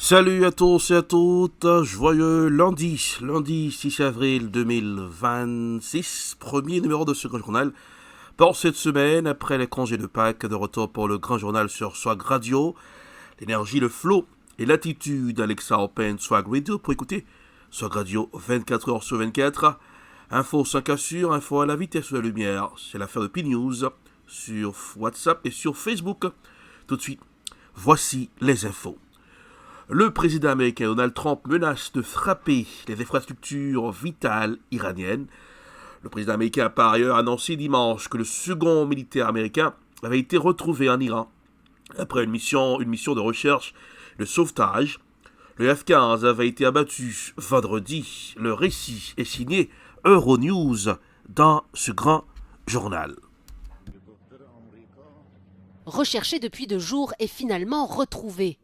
Salut à tous et à toutes, joyeux lundi 6 avril 2026, premier numéro de ce grand journal. Pour cette semaine, après les congés de Pâques, de retour pour le grand journal sur Swag Radio, l'énergie, le flow et l'attitude Alexa Open Swag Radio pour écouter Swag Radio 24 heures sur 24. Info 5 assure, info à la vitesse de la lumière, c'est l'affaire de P-News sur WhatsApp et sur Facebook. Tout de suite, voici les infos. Le président américain Donald Trump menace de frapper les infrastructures vitales iraniennes. Le président américain a par ailleurs annoncé dimanche que le second militaire américain avait été retrouvé en Iran après une mission de recherche de sauvetage. Le F-15 avait été abattu vendredi. Le récit est signé Euronews dans ce grand journal. Recherché depuis 2 jours et finalement retrouvé.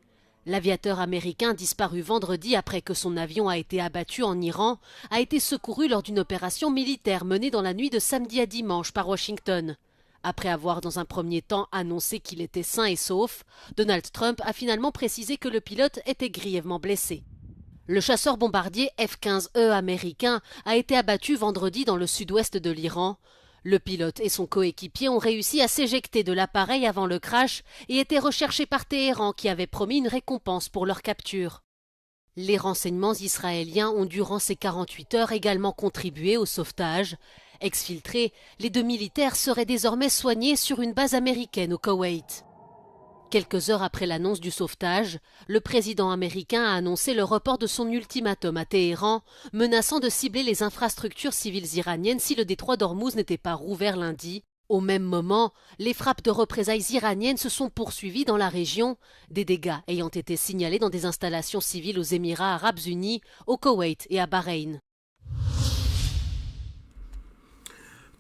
L'aviateur américain disparu vendredi après que son avion a été abattu en Iran a été secouru lors d'une opération militaire menée dans la nuit de samedi à dimanche par Washington. Après avoir dans un premier temps annoncé qu'il était sain et sauf, Donald Trump a finalement précisé que le pilote était grièvement blessé. Le chasseur bombardier F-15E américain a été abattu vendredi dans le sud-ouest de l'Iran. Le pilote et son coéquipier ont réussi à s'éjecter de l'appareil avant le crash et étaient recherchés par Téhéran qui avait promis une récompense pour leur capture. Les renseignements israéliens ont durant ces 48 heures également contribué au sauvetage. Exfiltrés, les 2 militaires seraient désormais soignés sur une base américaine au Koweït. Quelques heures après l'annonce du sauvetage, le président américain a annoncé le report de son ultimatum à Téhéran, menaçant de cibler les infrastructures civiles iraniennes si le détroit d'Ormuz n'était pas rouvert lundi. Au même moment, les frappes de représailles iraniennes se sont poursuivies dans la région, des dégâts ayant été signalés dans des installations civiles aux Émirats arabes unis, au Koweït et à Bahreïn.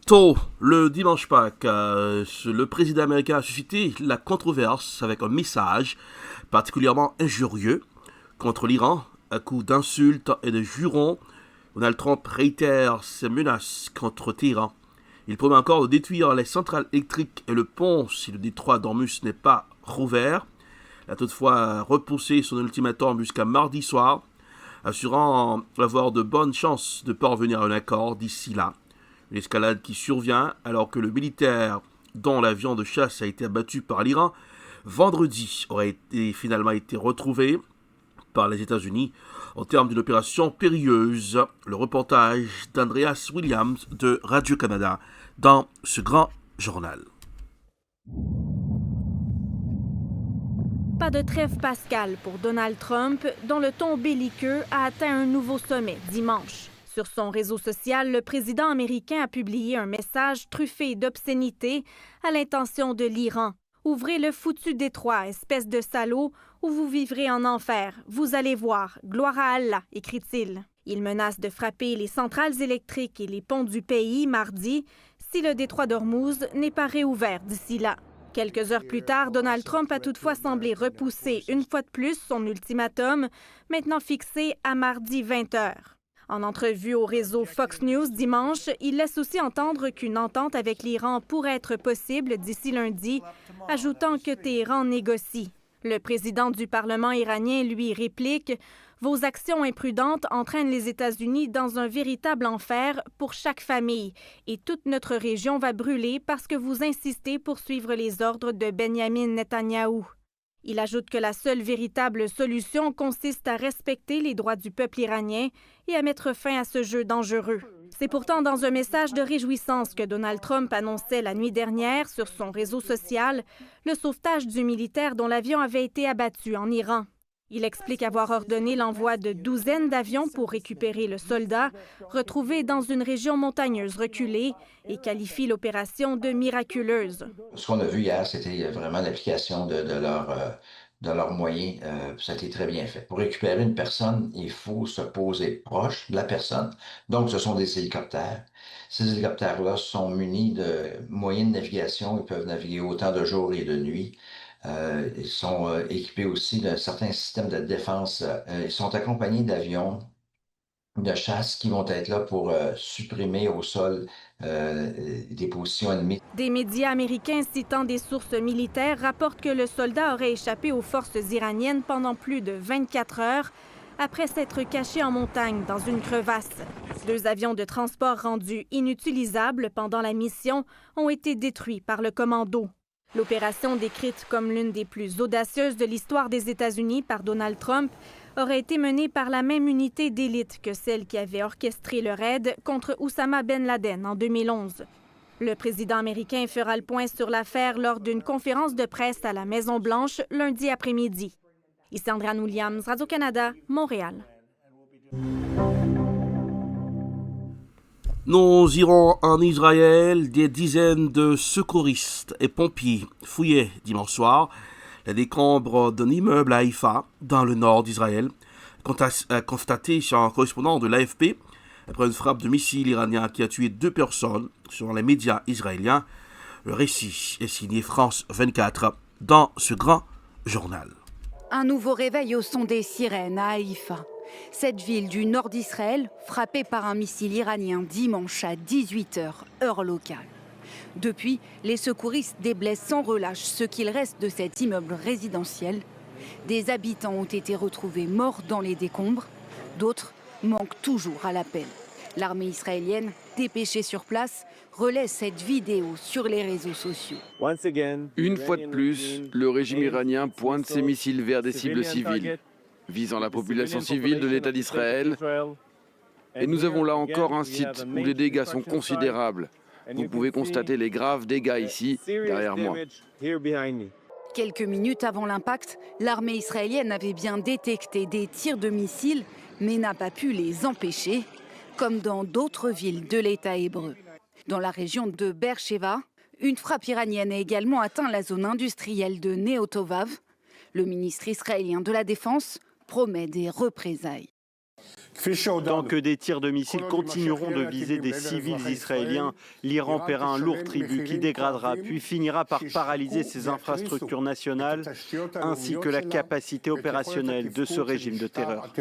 Tôt, le dimanche Pâques, le président américain a suscité la controverse avec un message particulièrement injurieux contre l'Iran, à coups d'insultes et de jurons. Donald Trump réitère ses menaces contre Téhéran. Il promet encore de détruire les centrales électriques et le pont si le détroit d'Ormuz n'est pas rouvert. Il a toutefois repoussé son ultimatum jusqu'à mardi soir, assurant avoir de bonnes chances de parvenir à un accord d'ici là. Une escalade qui survient alors que le militaire dont l'avion de chasse a été abattu par l'Iran vendredi aurait finalement été retrouvé par les États-Unis au terme d'une opération périlleuse. Le reportage d'Andreas Williams de Radio-Canada dans ce grand journal. Pas de trêve pascale pour Donald Trump, dont le ton belliqueux a atteint un nouveau sommet dimanche. Sur son réseau social, le président américain a publié un message truffé d'obscénités à l'intention de l'Iran. « Ouvrez le foutu détroit, espèce de salaud, ou vous vivrez en enfer. Vous allez voir. Gloire à Allah », écrit-il. Il menace de frapper les centrales électriques et les ponts du pays mardi si le détroit d'Ormuz n'est pas réouvert d'ici là. Quelques heures plus tard, Donald Trump a toutefois semblé repousser une fois de plus son ultimatum, maintenant fixé à mardi 20h. En entrevue au réseau Fox News dimanche, il laisse aussi entendre qu'une entente avec l'Iran pourrait être possible d'ici lundi, ajoutant que Téhéran négocie. Le président du Parlement iranien lui réplique « Vos actions imprudentes entraînent les États-Unis dans un véritable enfer pour chaque famille et toute notre région va brûler parce que vous insistez pour suivre les ordres de Benyamin Netanyahou. » Il ajoute que la seule véritable solution consiste à respecter les droits du peuple iranien et à mettre fin à ce jeu dangereux. C'est pourtant dans un message de réjouissance que Donald Trump annonçait la nuit dernière sur son réseau social le sauvetage du militaire dont l'avion avait été abattu en Iran. Il explique avoir ordonné l'envoi de douzaines d'avions pour récupérer le soldat, retrouvé dans une région montagneuse reculée, et qualifie l'opération de miraculeuse. Ce qu'on a vu hier, c'était vraiment l'application de leurs moyens. Ça a été très bien fait. Pour récupérer une personne, il faut se poser proche de la personne. Donc, ce sont des hélicoptères. Ces hélicoptères-là sont munis de moyens de navigation. Ils peuvent naviguer autant de jour et de nuit. Ils sont équipés aussi d'un certain système de défense. Ils sont accompagnés d'avions de chasse qui vont être là pour supprimer au sol des positions ennemies. Des médias américains citant des sources militaires rapportent que le soldat aurait échappé aux forces iraniennes pendant plus de 24 heures après s'être caché en montagne dans une crevasse. 2 avions de transport rendus inutilisables pendant la mission ont été détruits par le commando. L'opération, décrite comme l'une des plus audacieuses de l'histoire des États-Unis par Donald Trump, aurait été menée par la même unité d'élite que celle qui avait orchestré le raid contre Oussama Ben Laden en 2011. Le président américain fera le point sur l'affaire lors d'une conférence de presse à la Maison-Blanche lundi après-midi. Ici Andréane Williams, Radio-Canada, Montréal. Nous irons en Israël. Des dizaines de secouristes et pompiers fouillaient dimanche soir les décombres d'un immeuble à Haïfa, dans le nord d'Israël, constaté chez un correspondant de l'AFP après une frappe de missile iranien qui a tué 2 personnes, selon les médias israéliens. Le récit est signé France 24 dans ce grand journal. Un nouveau réveil au son des sirènes à Haïfa. Cette ville du nord d'Israël, frappée par un missile iranien dimanche à 18h, heure locale. Depuis, les secouristes déblaissent sans relâche ce qu'il reste de cet immeuble résidentiel. Des habitants ont été retrouvés morts dans les décombres. D'autres manquent toujours à l'appel. L'armée israélienne, dépêchée sur place, relaie cette vidéo sur les réseaux sociaux. Une fois de plus, le régime iranien pointe ses missiles vers des cibles civiles, visant la population civile de l'État d'Israël. Et nous avons là encore un site où les dégâts sont considérables. Vous pouvez constater les graves dégâts ici, derrière moi. Quelques minutes avant l'impact, l'armée israélienne avait bien détecté des tirs de missiles, mais n'a pas pu les empêcher, comme dans d'autres villes de l'État hébreu. Dans la région de Beersheva, une frappe iranienne a également atteint la zone industrielle de Neotovav. Le ministre israélien de la Défense promet des représailles. Tant que des tirs de missiles continueront de viser des civils israéliens, l'Iran paiera un lourd tribut qui dégradera puis finira par paralyser ses infrastructures nationales ainsi que la capacité opérationnelle de ce régime de terreur.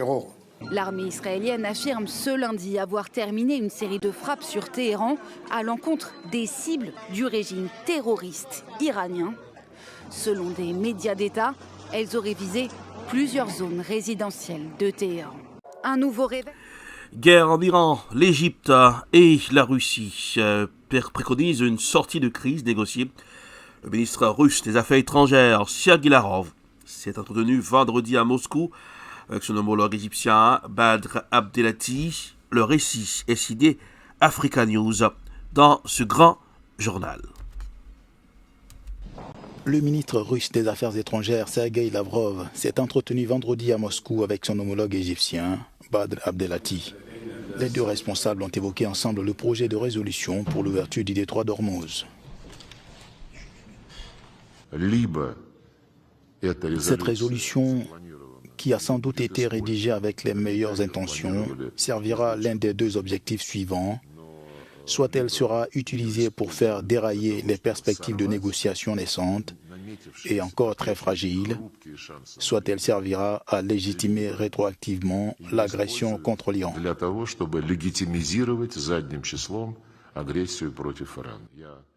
L'armée israélienne affirme ce lundi avoir terminé une série de frappes sur Téhéran à l'encontre des cibles du régime terroriste iranien. Selon des médias d'État, elles auraient visé plusieurs zones résidentielles de Téhéran. Un nouveau réveil. Guerre en Iran, l'Égypte et la Russie préconisent une sortie de crise négociée. Le ministre russe des Affaires étrangères, Sergei Lavrov, s'est entretenu vendredi à Moscou avec son homologue égyptien Badr Abdelati. Le récit est signé Africa News dans ce grand journal. Le ministre russe des Affaires étrangères, Sergei Lavrov, s'est entretenu vendredi à Moscou avec son homologue égyptien, Badr Abdelati. Les 2 responsables ont évoqué ensemble le projet de résolution pour l'ouverture du détroit d'Ormuz. Cette résolution, qui a sans doute été rédigée avec les meilleures intentions, servira l'un des 2 objectifs suivants. Soit elle sera utilisée pour faire dérailler les perspectives de négociation naissantes et encore très fragiles, soit elle servira à légitimer rétroactivement l'agression contre l'Iran.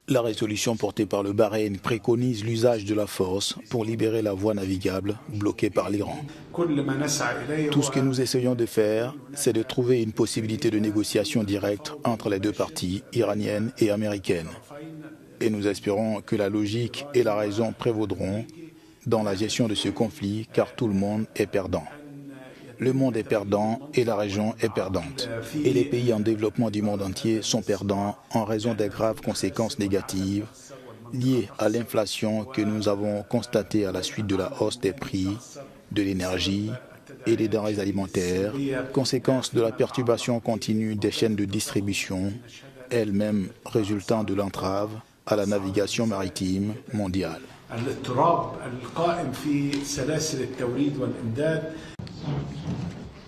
La résolution portée par le Bahreïn préconise l'usage de la force pour libérer la voie navigable bloquée par l'Iran. Tout ce que nous essayons de faire, c'est de trouver une possibilité de négociation directe entre les 2 parties, iraniennes et américaines. Et nous espérons que la logique et la raison prévaudront dans la gestion de ce conflit, car tout le monde est perdant. Le monde est perdant et la région est perdante. Et les pays en développement du monde entier sont perdants en raison des graves conséquences négatives liées à l'inflation que nous avons constatée à la suite de la hausse des prix de l'énergie et des denrées alimentaires, conséquence de la perturbation continue des chaînes de distribution, elles-mêmes résultant de l'entrave à la navigation maritime mondiale.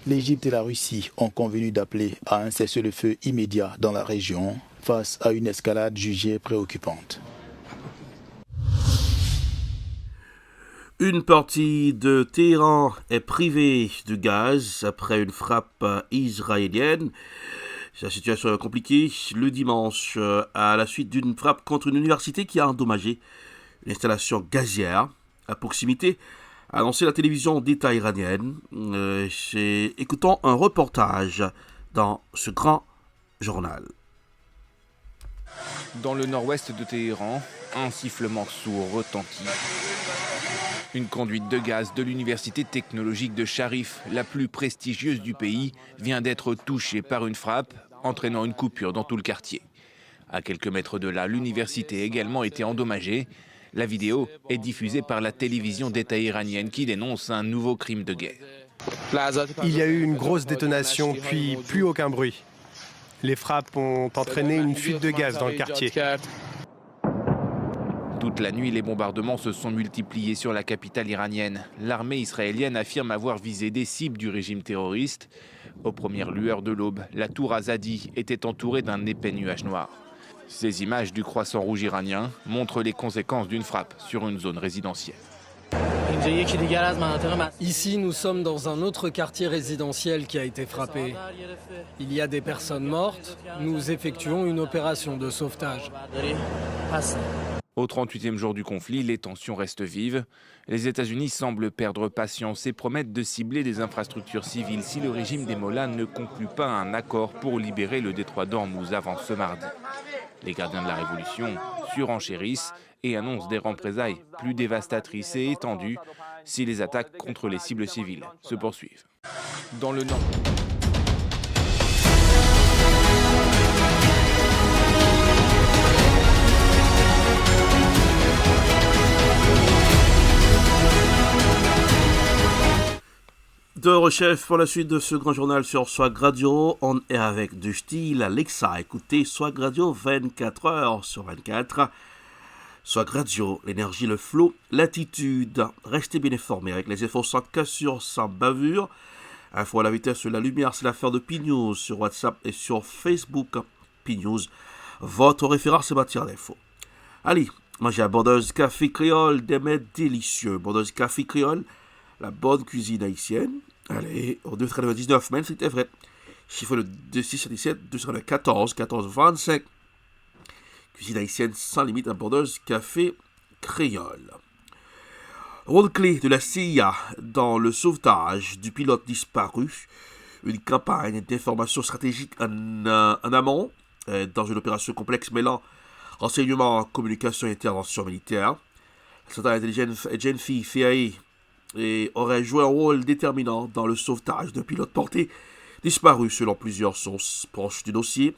L'Égypte et la Russie ont convenu d'appeler à un cessez-le-feu immédiat dans la région face à une escalade jugée préoccupante. Une partie de Téhéran est privée de gaz après une frappe israélienne. La situation est compliquée le dimanche à la suite d'une frappe contre une université qui a endommagé une installation gazière à proximité, a annoncé la télévision d'État iranienne. Écoutons un reportage dans ce grand journal. Dans le nord-ouest de Téhéran, un sifflement sourd retentit. Une conduite de gaz de l'université technologique de Sharif, la plus prestigieuse du pays, vient d'être touchée par une frappe, entraînant une coupure dans tout le quartier. À quelques mètres de là, l'université a également été endommagée. La vidéo est diffusée par la télévision d'État iranienne qui dénonce un nouveau crime de guerre. Il y a eu une grosse détonation, puis plus aucun bruit. Les frappes ont entraîné une fuite de gaz dans le quartier. Toute la nuit, les bombardements se sont multipliés sur la capitale iranienne. L'armée israélienne affirme avoir visé des cibles du régime terroriste. Aux premières lueurs de l'aube, la tour Azadi était entourée d'un épais nuage noir. Ces images du croissant rouge iranien montrent les conséquences d'une frappe sur une zone résidentielle. Ici, nous sommes dans un autre quartier résidentiel qui a été frappé. Il y a des personnes mortes. Nous effectuons une opération de sauvetage. Au 38e jour du conflit, les tensions restent vives. Les États-Unis semblent perdre patience et promettent de cibler des infrastructures civiles si le régime des Mollahs ne conclut pas un accord pour libérer le détroit d'Ormuz avant ce mardi. Les gardiens de la révolution surenchérissent et annoncent des représailles plus dévastatrices et étendues si les attaques contre les cibles civiles se poursuivent. Dans le nord. De Rechef pour la suite de ce grand journal sur Swag Radio. On est avec du style Alexa. Écoutez Swag Radio 24 heures sur 24. Swag Radio, l'énergie, le flow, l'attitude. Restez bien informés avec les infos sans cassure, sans bavure. Info à la vitesse de la lumière, c'est l'affaire de P-News sur WhatsApp et sur Facebook. P-News, votre référence en matière d'infos. Allez, mangez à Bordeuse Café Créole, des mets délicieux. Bordeuse Café Créole, la bonne cuisine haïtienne. Allez, au 299 Main Street Everett. Chiffre le 2677 214 14 25. Cuisine haïtienne sans limite à Bordeuse Café Créole. Rôle clé de la CIA dans le sauvetage du pilote disparu. Une campagne d'information stratégique en amont dans une opération complexe mêlant renseignement, communication et intervention militaire. Central Intelligence Agency, CIA, aurait joué un rôle déterminant dans le sauvetage d'un pilote porté disparu selon plusieurs sources proches du dossier.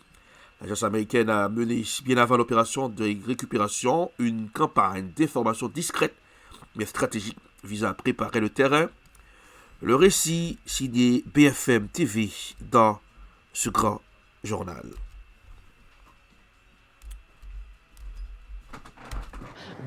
L'agence américaine a mené, bien avant l'opération de récupération, une campagne d'information discrète mais stratégique visant à préparer le terrain. Le récit signé BFM TV dans ce grand journal.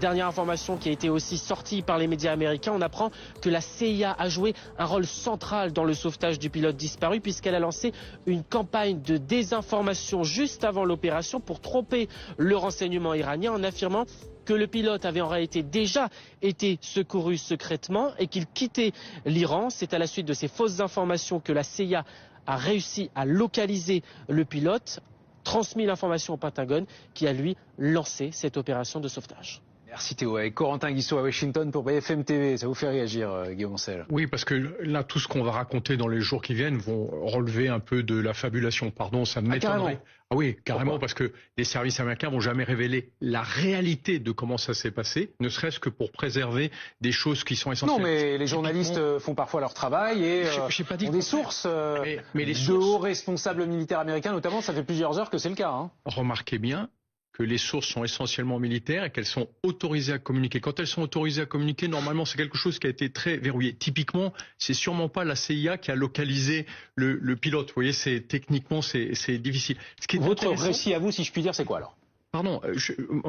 Dernière information qui a été aussi sortie par les médias américains, on apprend que la CIA a joué un rôle central dans le sauvetage du pilote disparu puisqu'elle a lancé une campagne de désinformation juste avant l'opération pour tromper le renseignement iranien en affirmant que le pilote avait en réalité déjà été secouru secrètement et qu'il quittait l'Iran. C'est à la suite de ces fausses informations que la CIA a réussi à localiser le pilote, transmis l'information au Pentagone qui a lui lancé cette opération de sauvetage. Merci Théo. Avec Corentin Guissot à Washington pour BFM TV. Ça vous fait réagir, Guillaume Ancel? Oui, parce que là, tout ce qu'on va raconter dans les jours qui viennent vont relever un peu de la fabulation. Pardon, ça m'étonnerait. Ah oui, carrément, pourquoi? Parce que les services américains vont jamais révéler la réalité de comment ça s'est passé, ne serait-ce que pour préserver des choses qui sont essentielles. Non, mais les journalistes font parfois leur travail et ont des sources mais les de hauts responsables militaires américains, notamment, ça fait plusieurs heures que c'est le cas. Hein. Remarquez bien que les sources sont essentiellement militaires et qu'elles sont autorisées à communiquer. Quand elles sont autorisées à communiquer, normalement, c'est quelque chose qui a été très verrouillé. Typiquement, c'est sûrement pas la CIA qui a localisé le pilote. Vous voyez, techniquement, c'est difficile. Ce qui est Votre récit à vous, si je puis dire, c'est quoi alors? Pardon,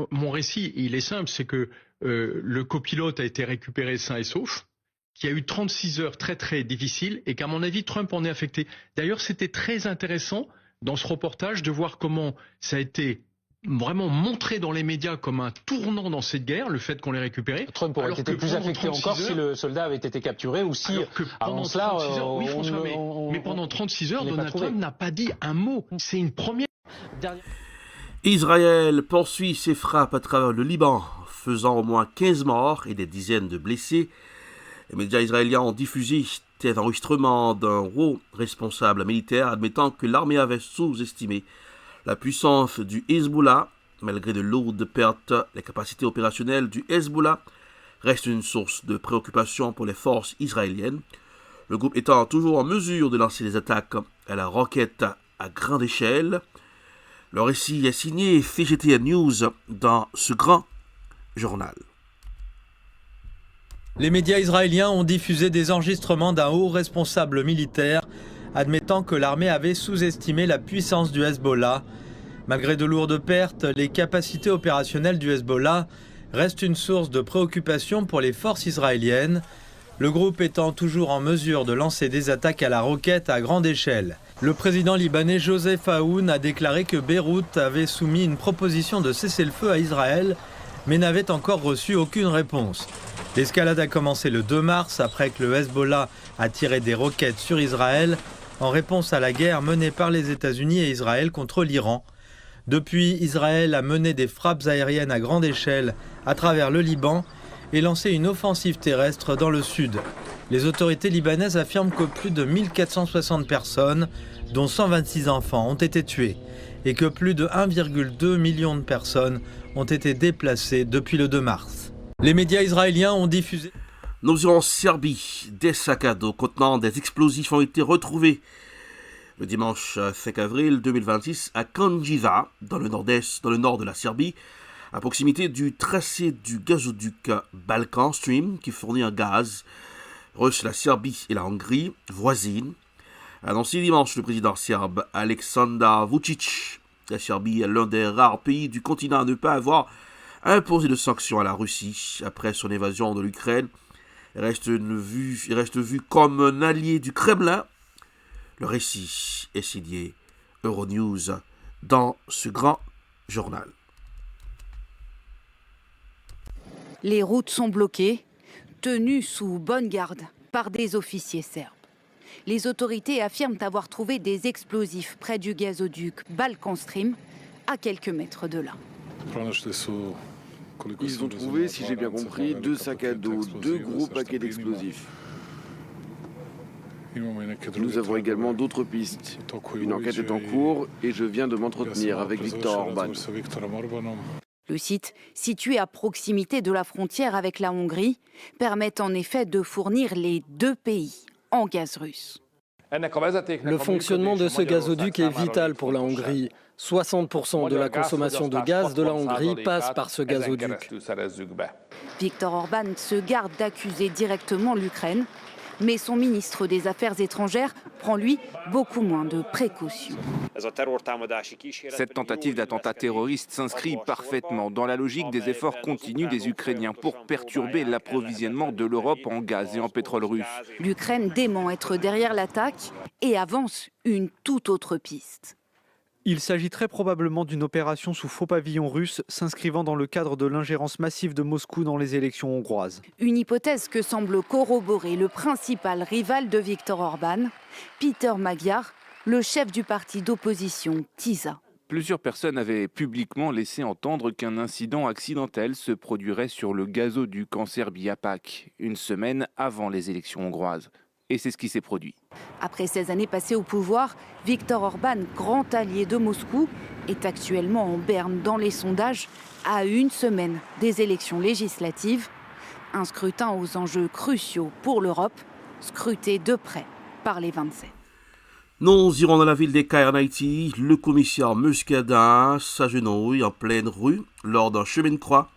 mon récit, il est simple, c'est que le copilote a été récupéré sain et sauf, qu'il y a eu 36 heures très très difficiles et qu'à mon avis, Trump en est affecté. D'ailleurs, c'était très intéressant dans ce reportage de voir comment ça a été vraiment montré dans les médias comme un tournant dans cette guerre, le fait qu'on l'ait récupéré. Trump aurait été plus affecté encore si le soldat avait été capturé ou si avant cela... Oui, François, mais pendant 36 heures, Donald Trump n'a pas dit un mot. C'est une première... Israël poursuit ses frappes à travers le Liban, faisant au moins 15 morts et des dizaines de blessés. Les médias israéliens ont diffusé cet enregistrement d'un haut responsable militaire admettant que l'armée avait sous-estimé la puissance du Hezbollah. Malgré de lourdes pertes, les capacités opérationnelles du Hezbollah restent une source de préoccupation pour les forces israéliennes. Le groupe étant toujours en mesure de lancer des attaques à la roquette à grande échelle. Le récit est signé FGTN News dans ce grand journal. Les médias israéliens ont diffusé des enregistrements d'un haut responsable militaire admettant que l'armée avait sous-estimé la puissance du Hezbollah. Malgré de lourdes pertes, les capacités opérationnelles du Hezbollah restent une source de préoccupation pour les forces israéliennes, le groupe étant toujours en mesure de lancer des attaques à la roquette à grande échelle. Le président libanais Joseph Aoun a déclaré que Beyrouth avait soumis une proposition de cessez-le-feu à Israël, mais n'avait encore reçu aucune réponse. L'escalade a commencé le 2 mars après que le Hezbollah a tiré des roquettes sur Israël en réponse à la guerre menée par les États-Unis et Israël contre l'Iran. Depuis, Israël a mené des frappes aériennes à grande échelle à travers le Liban et lancé une offensive terrestre dans le sud. Les autorités libanaises affirment que plus de 1460 personnes, dont 126 enfants, ont été tuées et que plus de 1,2 million de personnes ont été déplacées depuis le 2 mars. Les médias israéliens ont diffusé... Nous irons en Serbie. Des sacs à dos contenant des explosifs ont été retrouvés le dimanche 5 avril 2026 à Kanjiva, dans le nord de la Serbie, à proximité du tracé du gazoduc Balkan Stream qui fournit un gaz russe la Serbie et la Hongrie voisines. Annoncé dimanche le président serbe Aleksandar Vučić. La Serbie est l'un des rares pays du continent à ne pas avoir imposé de sanctions à la Russie après son invasion de l'Ukraine. Il reste vu comme un allié du Kremlin. Le récit est signé Euronews dans ce grand journal. Les routes sont bloquées, tenues sous bonne garde par des officiers serbes. Les autorités affirment avoir trouvé des explosifs près du gazoduc Balkan Stream, à quelques mètres de là. Ils ont trouvé, si j'ai bien compris, 2 sacs à dos, 2 gros paquets d'explosifs. Nous avons également d'autres pistes. Une enquête est en cours et je viens de m'entretenir avec Viktor Orban. Le site, situé à proximité de la frontière avec la Hongrie, permet en effet de fournir les 2 pays en gaz russe. Le fonctionnement de ce gazoduc est vital pour la Hongrie. 60% de la consommation de gaz de la Hongrie passe par ce gazoduc. Viktor Orban se garde d'accuser directement l'Ukraine, mais son ministre des Affaires étrangères prend, lui, beaucoup moins de précautions. Cette tentative d'attentat terroriste s'inscrit parfaitement dans la logique des efforts continus des Ukrainiens pour perturber l'approvisionnement de l'Europe en gaz et en pétrole russe. L'Ukraine dément être derrière l'attaque et avance une toute autre piste. Il s'agit très probablement d'une opération sous faux pavillon russe s'inscrivant dans le cadre de l'ingérence massive de Moscou dans les élections hongroises. Une hypothèse que semble corroborer le principal rival de Viktor Orban, Péter Magyar, le chef du parti d'opposition TISA. Plusieurs personnes avaient publiquement laissé entendre qu'un incident accidentel se produirait sur le gazoduc en Serbie à Pâques, une semaine avant les élections hongroises. Et c'est ce qui s'est produit. Après 16 années passées au pouvoir, Viktor Orban, grand allié de Moscou, est actuellement en berne dans les sondages à une semaine des élections législatives. Un scrutin aux enjeux cruciaux pour l'Europe, scruté de près par les 27. Nous irons dans la ville d'Ekaï en Haïti. Le commissaire Muscadin s'agenouille en pleine rue lors d'un chemin de croix.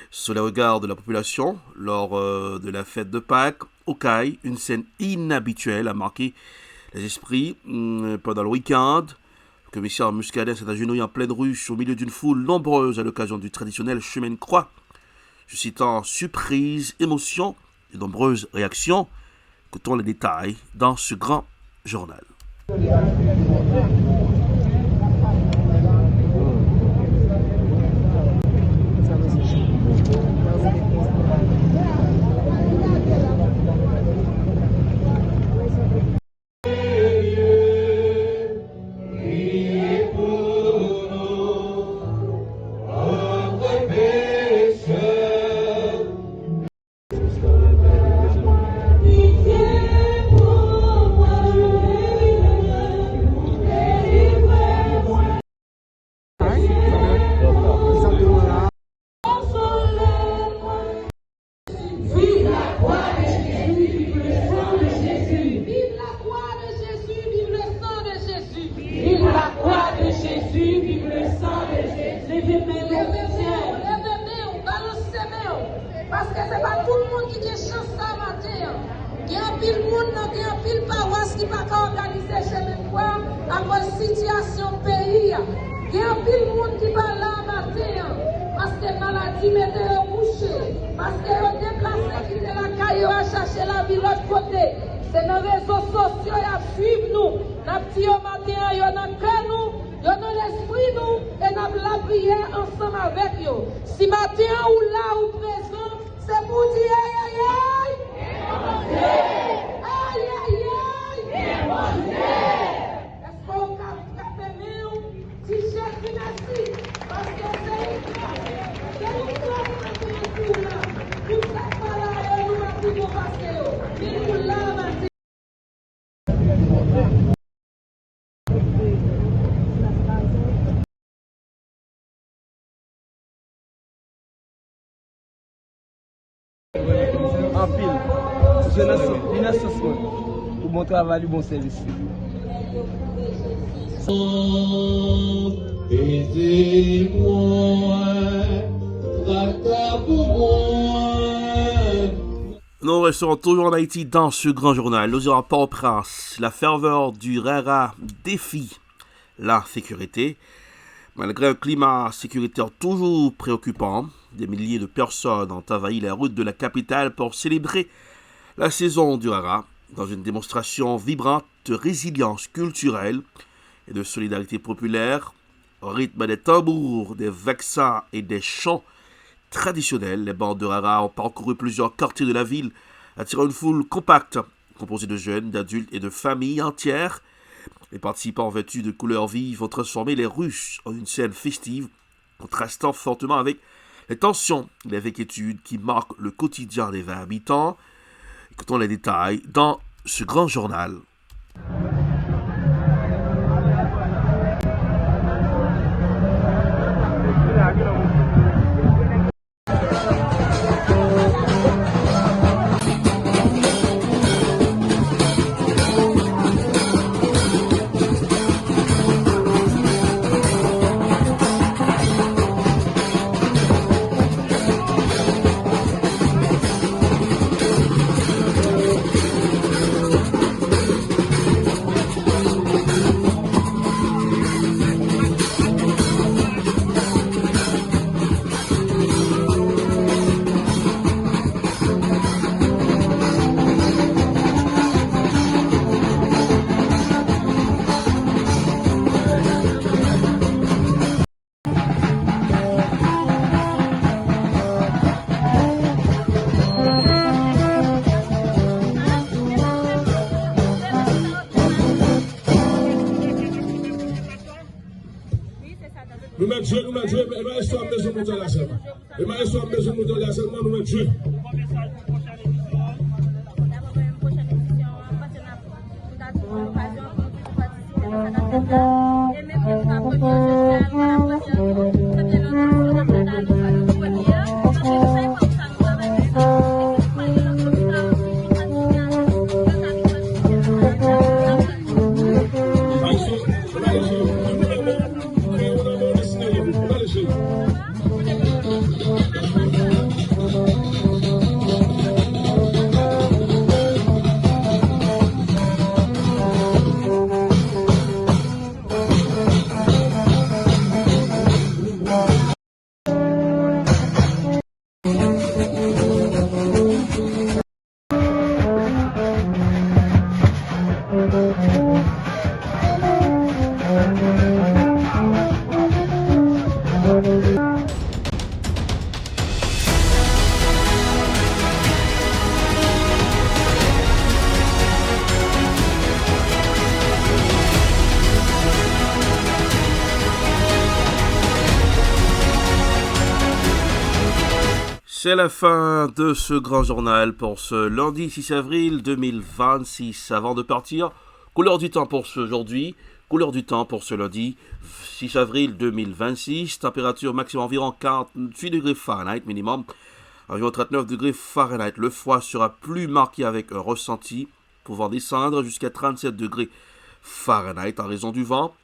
Sous le regard de la population, lors de la fête de Pâques, au Caille, une scène inhabituelle a marqué les esprits pendant le week-end. Le commissaire Muscadin s'est agenouillé en pleine rue au milieu d'une foule nombreuse à l'occasion du traditionnel chemin de croix, suscitant surprise, émotion et nombreuses réactions. Écoutons les détails dans ce grand journal. pile monde, il y a pile paroisse qui pas organiser chemin de croix à cause situation pays. Il y a pile monde qui pas là matin parce que maladie mettait au coucher, parce que on déplacé qui de la caille à chercher la vie l'autre côté. C'est nos réseaux sociaux à suivre nous. N'a petit au matin, y en a que nous, y en a l'esprit nous et n'a la prière ensemble avec eux. Si matin ou là ou présent, c'est pour dire aïe aïe aïe. Aïe aïe aïe. Est-ce qu'on a fait nous t-shirt merci parce que c'est une tout ça pas là et nous va tout passer. Il nous lave. En pile, jeunesse pour bon travail, bon service. Nous restons toujours en Haïti dans ce grand journal. Nous irons à Port-au-Prince. La ferveur du RERA défie la sécurité. Malgré un climat sécuritaire toujours préoccupant, des milliers de personnes ont envahi les routes de la capitale pour célébrer la saison du RERA dans une démonstration vibrante de résilience culturelle et de solidarité populaire au rythme des tambours, des vexins et des chants traditionnels. Les bandes de RERA ont parcouru plusieurs quartiers de la ville, attirant une foule compacte composée de jeunes, d'adultes et de familles entières. Les participants vêtus de couleurs vives ont transformé les rues en une scène festive, contrastant fortement avec les tensions et les inquiétudes qui marquent le quotidien des 20 habitants. Écoutons les détails dans ce grand journal. Nous mettons Dieu, et maestro a besoin de nous la semaine. Et maestro a besoin de nous la semaine, nous mettons Dieu. C'est la fin de ce grand journal pour ce lundi 6 avril 2026. Avant de partir, couleur du temps pour aujourd'hui, couleur du temps pour ce lundi 6 avril 2026. Température maximum environ 48 degrés Fahrenheit, minimum environ 39 degrés Fahrenheit. Le froid sera plus marqué avec un ressenti pouvant descendre jusqu'à 37 degrés Fahrenheit en raison du vent.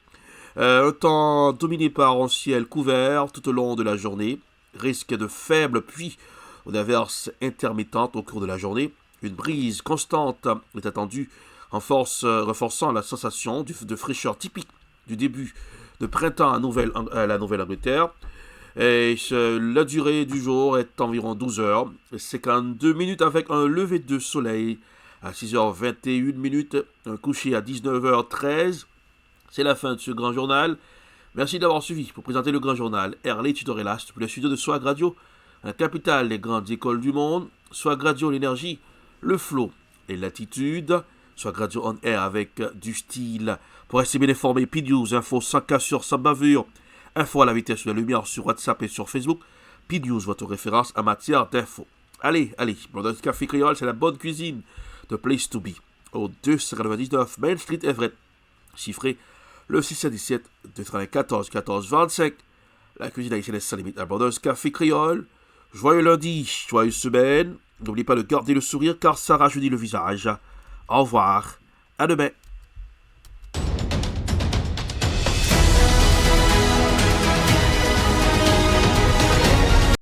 Un temps dominé par un ciel couvert tout au long de la journée. Risque de faibles pluies ou d'averses intermittentes au cours de la journée. Une brise constante est attendue, renforçant la sensation de fraîcheur typique du début de printemps à la Nouvelle-Angleterre. Et la durée du jour est environ 12 heures, 52 minutes avec un lever de soleil à 6h21, un coucher à 19h13. C'est la fin de ce grand journal. Merci d'avoir suivi. Pour présenter le grand journal, Herlé Tudorelas, depuis le studio de Swag Radio, la capitale des grandes écoles du monde. Swag Radio, l'énergie, le flow et l'attitude. Swag Radio on air avec du style. Pour rester bien informé, PNews, info sans cassure, sans bavure. Info à la vitesse de la lumière sur WhatsApp et sur Facebook. PNews, votre référence en matière d'info. Allez, Brothers Café Créole, c'est la bonne cuisine de Place to Be. Au 299 Main Street Everett. Chiffré le 617 294 14 25. La cuisine haïtienne est sans limite à Brothers Café Créole. Joyeux lundi, joyeuse semaine. N'oubliez pas de garder le sourire car ça rajeunit le visage. Au revoir, à demain.